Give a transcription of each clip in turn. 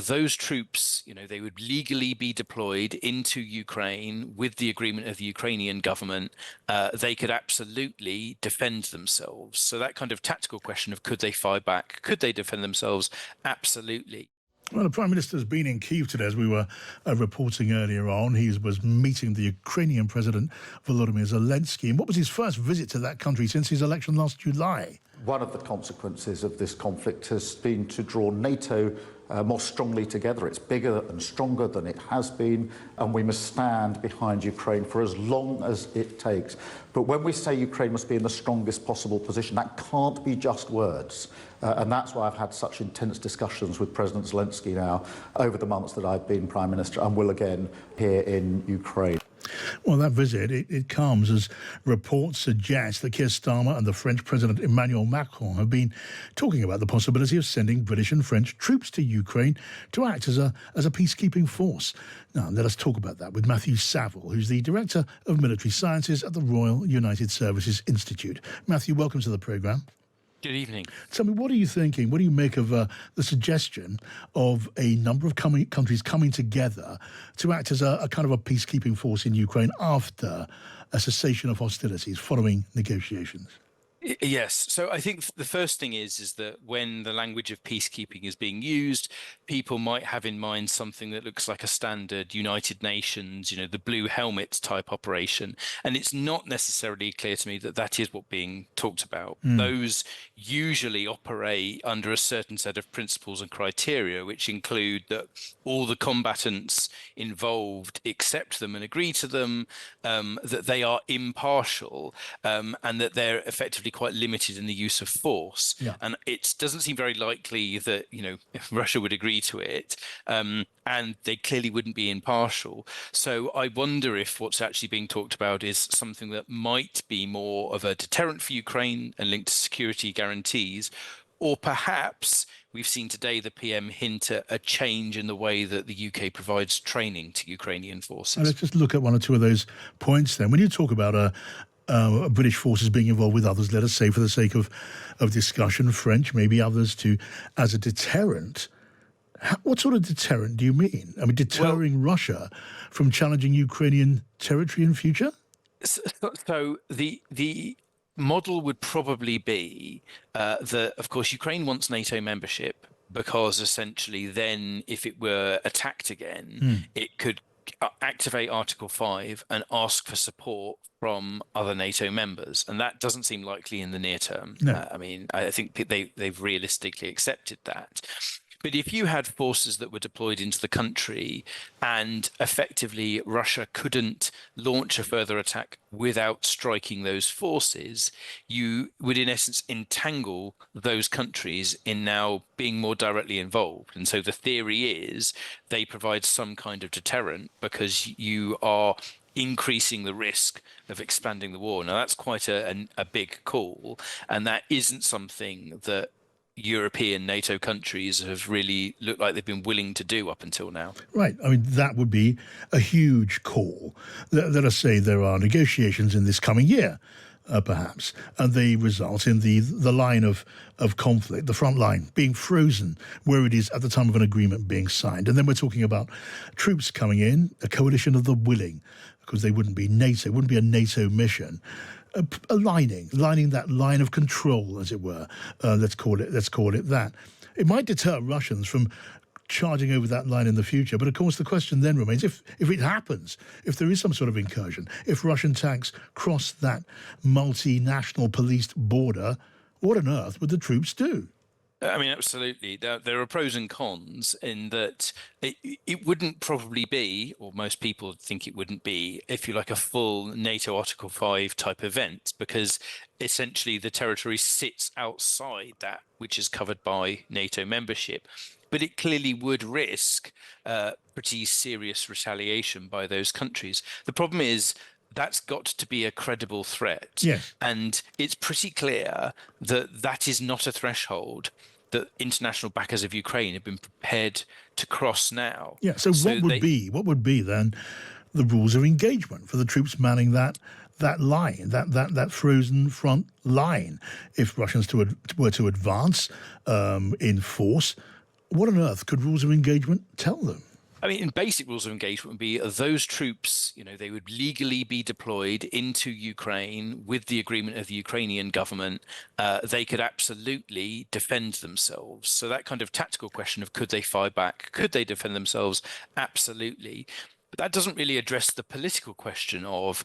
those troops, they would legally be deployed into Ukraine with the agreement of the Ukrainian government. They could absolutely defend themselves. So that kind of tactical question of could they fight back? Could they defend themselves? Absolutely. Well, the Prime Minister has been in Kyiv today, as we were reporting earlier on. He was meeting the Ukrainian President, Volodymyr Zelensky. And what was his first visit to that country since his election last July? One of the consequences of this conflict has been to draw NATO more strongly together. It's bigger and stronger than it has been, and we must stand behind Ukraine for as long as it takes. But when we say Ukraine must be in the strongest possible position, that can't be just words. And that's why I've had such intense discussions with President Zelensky now over the months that I've been Prime Minister, and will again here in Ukraine. Well, that visit, it comes as reports suggest that Keir Starmer and the French President Emmanuel Macron have been talking about the possibility of sending British and French troops to Ukraine to act as a peacekeeping force. Now, let us talk about that with Matthew Savill, who's the Director of Military Sciences at the Royal United Services Institute. Matthew, welcome to the programme. Good evening. Tell me, what are you thinking? What do you make of the suggestion of a number of countries coming together to act as a kind of a peacekeeping force in Ukraine after a cessation of hostilities following negotiations? Yes. So I think the first thing is that when the language of peacekeeping is being used, people might have in mind something that looks like a standard United Nations, the blue helmet type operation. And it's not necessarily clear to me that that is what's being talked about. Those usually operate under a certain set of principles and criteria, which include that all the combatants involved accept them and agree to them, that they are impartial, and that they're effectively quite limited in the use of force. Yeah. And it doesn't seem very likely that, Russia would agree to it. And they clearly wouldn't be impartial. So I wonder if what's actually being talked about is something that might be more of a deterrent for Ukraine and linked to security guarantees, or perhaps we've seen today the PM hint at a change in the way that the UK provides training to Ukrainian forces. Let's just look at one or two of those points then. When you talk about British forces being involved with others, let us say for the sake of discussion, French, maybe others, as a deterrent. What sort of deterrent do you mean? I mean, deterring Russia from challenging Ukrainian territory in future? So the model would probably be that, of course, Ukraine wants NATO membership because essentially then if it were attacked again, it could activate Article 5 and ask for support from other NATO members, and that doesn't seem likely in the near term. No. I think they've realistically accepted that. But if you had forces that were deployed into the country and effectively Russia couldn't launch a further attack without striking those forces, you would in essence entangle those countries in now being more directly involved. And so the theory is they provide some kind of deterrent because you are increasing the risk of expanding the war. Now, that's quite a big call, and that isn't something that European NATO countries have really looked like they've been willing to do up until now. Right. I mean, that would be a huge call. Let us say there are negotiations in this coming year, perhaps, and they result in the line of conflict, the front line, being frozen where it is at the time of an agreement being signed. And then we're talking about troops coming in, a coalition of the willing, because they wouldn't be NATO, it wouldn't be a NATO mission. Lining that line of control, as it were. Let's call it that. It might deter Russians from charging over that line in the future. But of course, the question then remains, if it happens, if there is some sort of incursion, if Russian tanks cross that multinational policed border, what on earth would the troops do? I mean, absolutely. There are pros and cons in that it wouldn't probably be, or most people think it wouldn't be, if you like, a full NATO Article 5 type event, because essentially the territory sits outside that which is covered by NATO membership. But it clearly would risk pretty serious retaliation by those countries. The problem is that's got to be a credible threat. Yes. And it's pretty clear that that is not a threshold that international backers of Ukraine have been prepared to cross now. Yeah. So what would be then the rules of engagement for the troops manning that line, that frozen front line? If Russians were to advance in force, What on earth could rules of engagement tell them? I mean, in basic rules of engagement would be those troops, they would legally be deployed into Ukraine with the agreement of the Ukrainian government. They could absolutely defend themselves. So that kind of tactical question of could they fight back? Could they defend themselves? Absolutely. But that doesn't really address the political question of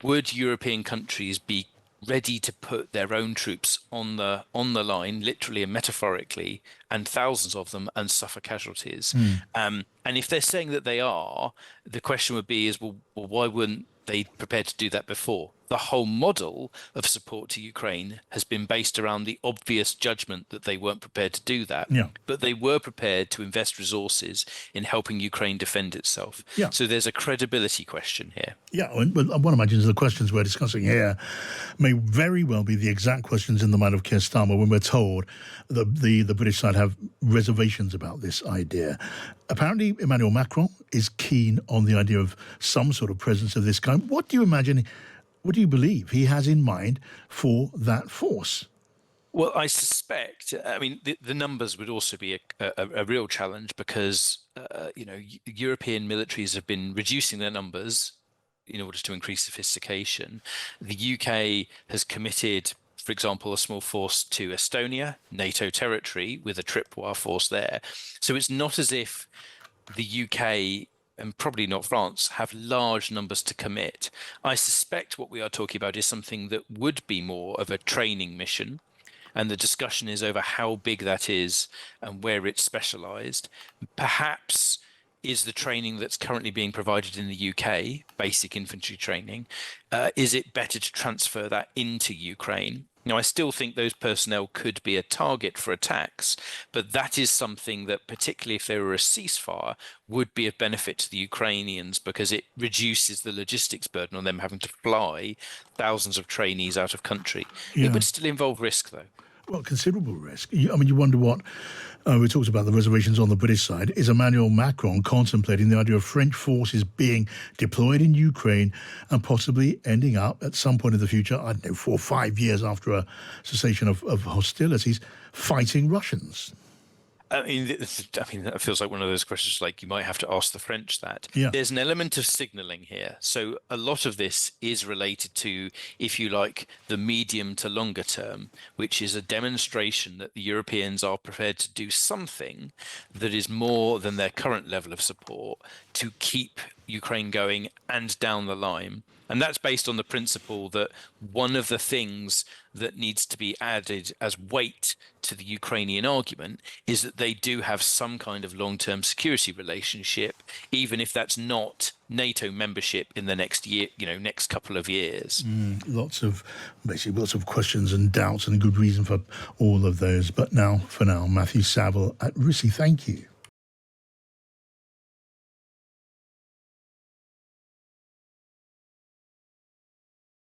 would European countries be ready to put their own troops on the line, literally and metaphorically, and thousands of them, and suffer casualties. And if they're saying that they are, the question would be well, why weren't they prepared to do that before? The whole model of support to Ukraine has been based around the obvious judgment that they weren't prepared to do that. Yeah. But they were prepared to invest resources in helping Ukraine defend itself. Yeah. So there's a credibility question here. Yeah, but one imagines the questions we're discussing here may very well be the exact questions in the mind of Keir Starmer when we're told that the British side have reservations about this idea. Apparently, Emmanuel Macron is keen on the idea of some sort of presence of this kind. What do you believe he has in mind for that force? Well, I suspect, the numbers would also be a real challenge because, European militaries have been reducing their numbers in order to increase sophistication. The UK has committed, for example, a small force to Estonia, NATO territory, with a tripwire force there. So it's not as if the UK and probably not France have large numbers to commit. I suspect what we are talking about is something that would be more of a training mission. And the discussion is over how big that is and where it's specialized. Perhaps is the training that's currently being provided in the UK, basic infantry training, is it better to transfer that into Ukraine? Now, I still think those personnel could be a target for attacks, but that is something that, particularly if there were a ceasefire, would be of benefit to the Ukrainians because it reduces the logistics burden on them having to fly thousands of trainees out of country. Yeah. It would still involve risk, though. Well, considerable risk. You wonder what, we talked about the reservations on the British side. Is Emmanuel Macron contemplating the idea of French forces being deployed in Ukraine and possibly ending up at some point in the future, 4 or 5 years after a cessation of hostilities, fighting Russians? That feels like one of those questions like you might have to ask the French that. Yeah. There's an element of signaling here. So a lot of this is related to, if you like, the medium to longer term, which is a demonstration that the Europeans are prepared to do something that is more than their current level of support to keep Ukraine going and down the line. And that's based on the principle that one of the things that needs to be added as weight to the Ukrainian argument is that they do have some kind of long-term security relationship, even if that's not NATO membership in the next year, next couple of years. Lots of questions and doubts and good reason for all of those. But for now, Matthew Savill at RUSI, thank you.